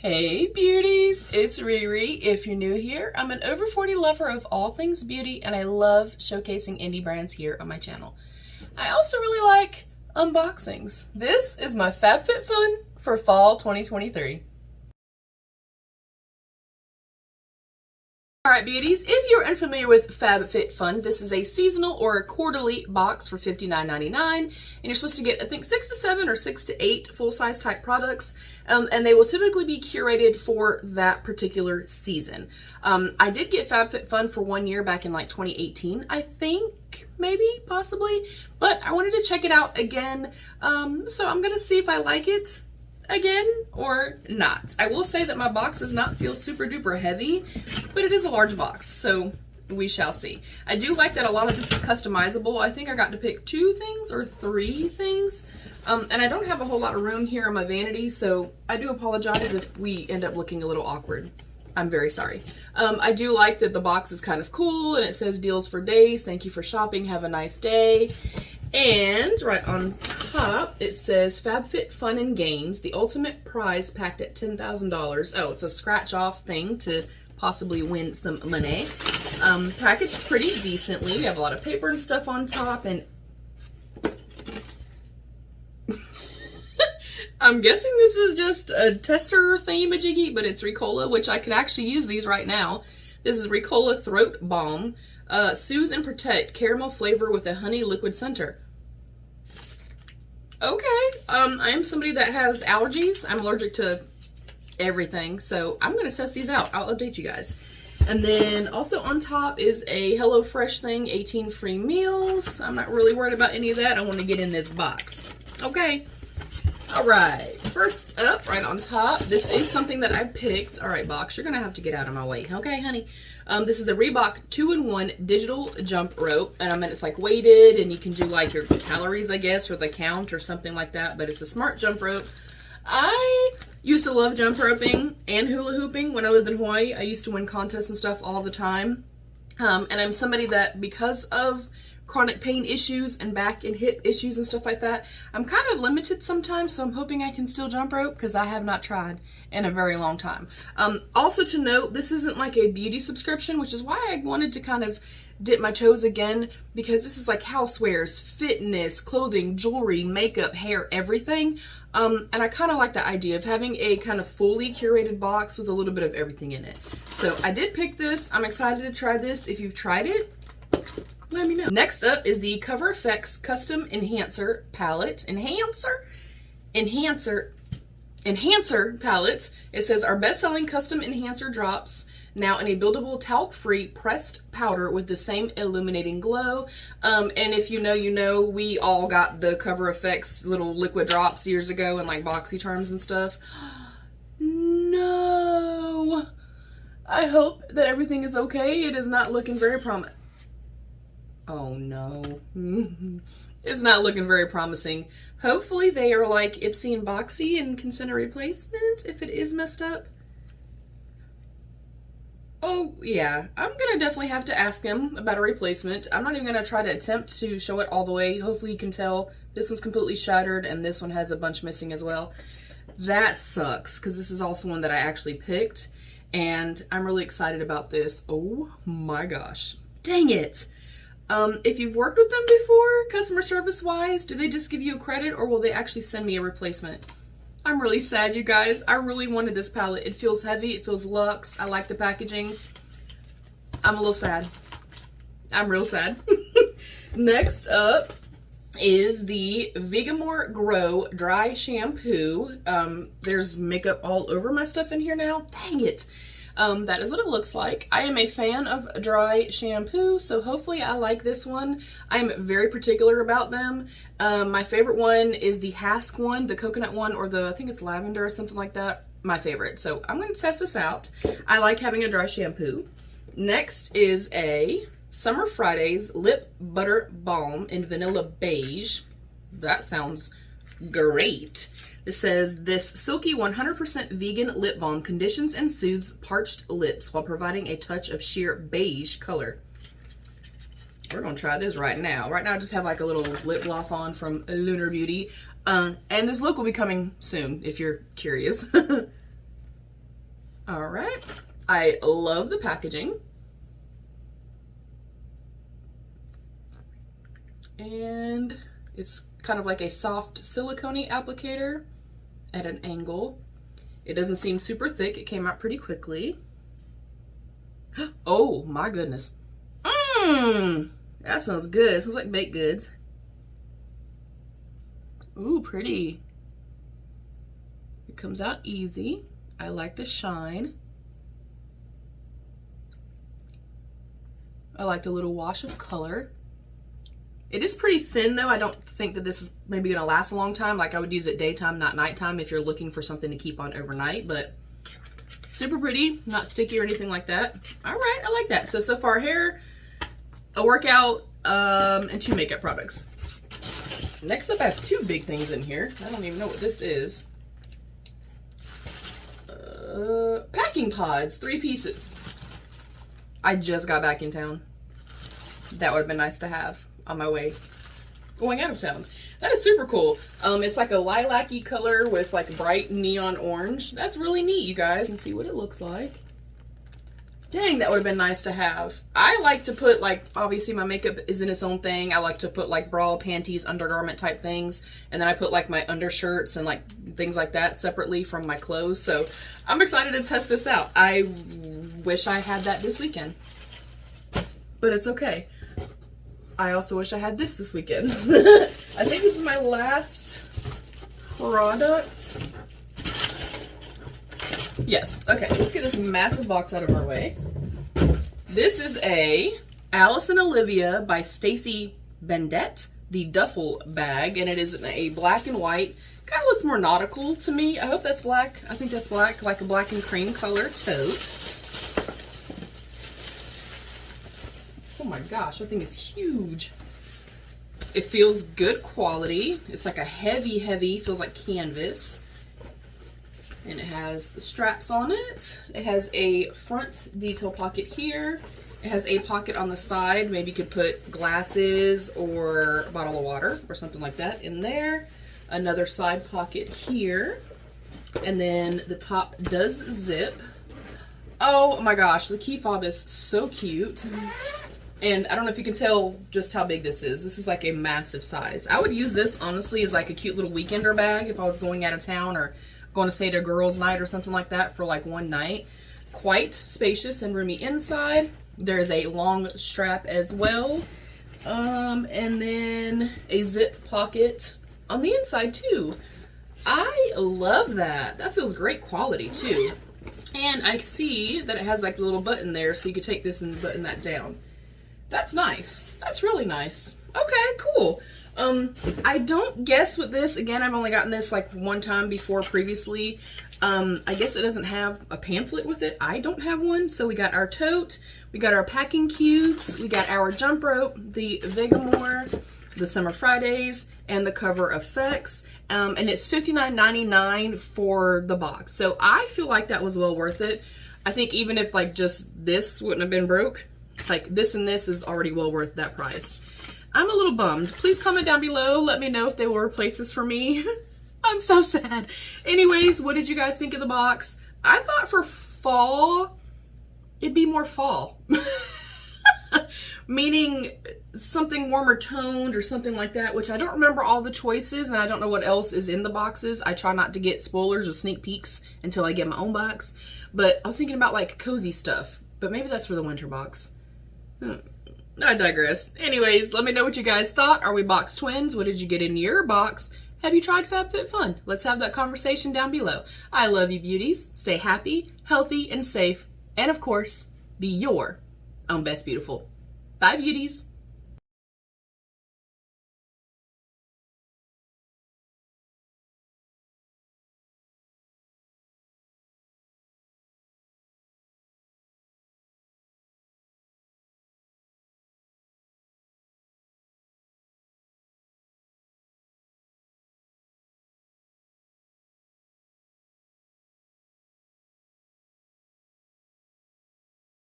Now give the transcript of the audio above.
Hey beauties, it's Riri. If you're new here, I'm an over 40 lover of all things beauty and I love showcasing indie brands here on my channel. I also really like unboxings. This is my FabFitFun for fall 2023. Alright beauties, if you're unfamiliar with FabFitFun, this is a seasonal or a quarterly box for $59.99 and you're supposed to get I think 6 to 7 or 6 to 8 full-size type products and they will typically be curated for that particular season. I did get FabFitFun for 1 year back in like 2018, I think, maybe, possibly, but I wanted to check it out again, so I'm gonna see if I like it again or not. I will say that my box does not feel super duper heavy, but it is a large box, so we shall see. I do like that a lot of this is customizable. I think I got to pick 2 things or 3 things, and I don't have a whole lot of room here on my vanity, so I do apologize if we end up looking a little awkward. I'm very sorry. I do like that the box is kind of cool and it says deals for days. Thank you for shopping. Have a nice day. And right on top, it says FabFitFun and Games, the ultimate prize packed at $10,000. Oh, it's a scratch-off thing to possibly win some money. Packaged pretty decently. We have a lot of paper and stuff on top, and I'm guessing this is just a tester thingamajiggy, but it's Ricola, which I could actually use these right now. This is Ricola Throat Balm. Soothe and Protect, caramel flavor with a honey liquid center. Okay, I am somebody that has allergies. I'm allergic to everything, so I'm going to test these out. I'll update you guys. And then also on top is a HelloFresh thing, 18 free meals. I'm not really worried about any of that. I want to get in this box. Okay. All right. First up, right on top, this is something that I picked. All right, box, you're going to have to get out of my way. Okay, honey. This is the Reebok 2-in-1 digital jump rope, and I mean it's like weighted, and you can do like your calories, I guess, or the count or something like that. But it's a smart jump rope. I used to love jump roping and hula hooping when I lived in Hawaii. I used to win contests and stuff all the time, and I'm somebody that, because of chronic pain issues and back and hip issues and stuff like that, I'm kind of limited sometimes, so I'm hoping I can still jump rope because I have not tried in a very long time. Also to note, this isn't like a beauty subscription, which is why I wanted to kind of dip my toes again, because this is like housewares, fitness, clothing, jewelry, makeup, hair, everything. And I kind of like the idea of having a kind of fully curated box with a little bit of everything in it. So I did pick this. I'm excited to try this. If you've tried it, let me know. Next up is the Cover FX Custom Enhancer Palette. Enhancer palettes. It says our best-selling custom enhancer drops now in a buildable talc-free pressed powder with the same illuminating glow. And if you know, you know, we all got the Cover FX little liquid drops years ago in like BOXYCHARMs and stuff. No. I hope that everything is okay. It is not looking very promising. Oh no. It's not looking very promising. Hopefully they are like IPSY and BOXY and can send a replacement if it is messed up. Oh yeah, I'm gonna definitely have to ask them about a replacement. I'm not even gonna try to attempt to show it all the way. Hopefully you can tell this one's completely shattered and this one has a bunch missing as well. That sucks, because this is also one that I actually picked and I'm really excited about this. Oh my gosh. Dang it. If you've worked with them before, customer service wise, do they just give you a credit or will they actually send me a replacement? I'm really sad, you guys. I really wanted this palette. It feels heavy. It feels luxe. I like the packaging. I'm a little sad. I'm real sad. Next up is the Vegamore Grow Dry Shampoo. There's makeup all over my stuff in here now. Dang it. That is what it looks like. I am a fan of dry shampoo, so hopefully I like this one. I'm very particular about them. My favorite one is the Hask one, the coconut one, or the, I think it's lavender or something like that. My favorite. So I'm going to test this out. I like having a dry shampoo. Next is a Summer Fridays Lip Butter Balm in Vanilla Beige. That sounds great. It says, this silky 100% vegan lip balm conditions and soothes parched lips while providing a touch of sheer beige color. We're going to try this right now. Right now I just have like a little lip gloss on from Lunar Beauty. And this look will be coming soon if you're curious. All right. I love the packaging. And it's kind of like a soft silicone applicator at an angle. It doesn't seem super thick. It came out pretty quickly. Oh my goodness. That smells good. It smells like baked goods. Ooh, pretty. It comes out easy. I like the shine. I like the little wash of color. It is pretty thin though. I don't think that this is maybe gonna last a long time. Like I would use it daytime, not nighttime if you're looking for something to keep on overnight, but super pretty, not sticky or anything like that. All right, I like that. So far hair, a workout, and 2 makeup products. Next up, I have 2 big things in here. I don't even know what this is. Packing pods, 3 pieces. I just got back in town. That would have been nice to have on my way going out of town. That is super cool. It's like a lilac-y color with like bright neon orange. That's really neat, you guys. You can see what it looks like. Dang, that would have been nice to have. I like to put like, obviously my makeup is in its own thing. I like to put like bra, panties, undergarment type things. And then I put like my undershirts and like things like that separately from my clothes. So I'm excited to test this out. I wish I had that this weekend, but it's okay. I also wish I had this weekend. I think this is my last product. Yes, okay, let's get this massive box out of our way. This is a Alice and Olivia by Stacey Bendette, the duffel bag, and it is in a black and white. Kind of looks more nautical to me. I hope that's black. I think that's black, like a black and cream color tote. Oh my gosh, that thing is huge. It feels good quality. It's like a heavy, feels like canvas. And it has the straps on it. It has a front detail pocket here. It has a pocket on the side. Maybe you could put glasses or a bottle of water or something like that in there. Another side pocket here. And then the top does zip. Oh my gosh, the key fob is so cute. And I don't know if you can tell just how big this is. This is like a massive size. I would use this honestly as like a cute little weekender bag if I was going out of town or going to stay at a girls' night or something like that for like one night. Quite spacious and roomy inside. There's a long strap as well. And then a zip pocket on the inside too. I love that. That feels great quality too. And I see that it has like a little button there so you could take this and button that down. That's nice. That's really nice. Okay, cool. I don't guess with this, again, I've only gotten this like one time before previously. I guess it doesn't have a pamphlet with it. I don't have one. So we got our tote, we got our packing cubes, we got our jump rope, the Vegamore, the Summer Fridays, and the cover effects. And it's $59.99 for the box. So I feel like that was well worth it. I think even if like just this wouldn't have been broke, like this and this is already well worth that price. I'm a little bummed. Please comment down below. Let me know if they will replace this for me. I'm so sad. Anyways, what did you guys think of the box? I thought for fall, it'd be more fall. Meaning something warmer toned or something like that, which I don't remember all the choices and I don't know what else is in the boxes. I try not to get spoilers or sneak peeks until I get my own box. But I was thinking about like cozy stuff, but maybe that's for the winter box. I digress. Anyways, let me know what you guys thought. Are we box twins? What did you get in your box? Have you tried FabFitFun? Let's have that conversation down below. I love you, beauties. Stay happy, healthy, and safe. And of course, be your own best beautiful. Bye, beauties.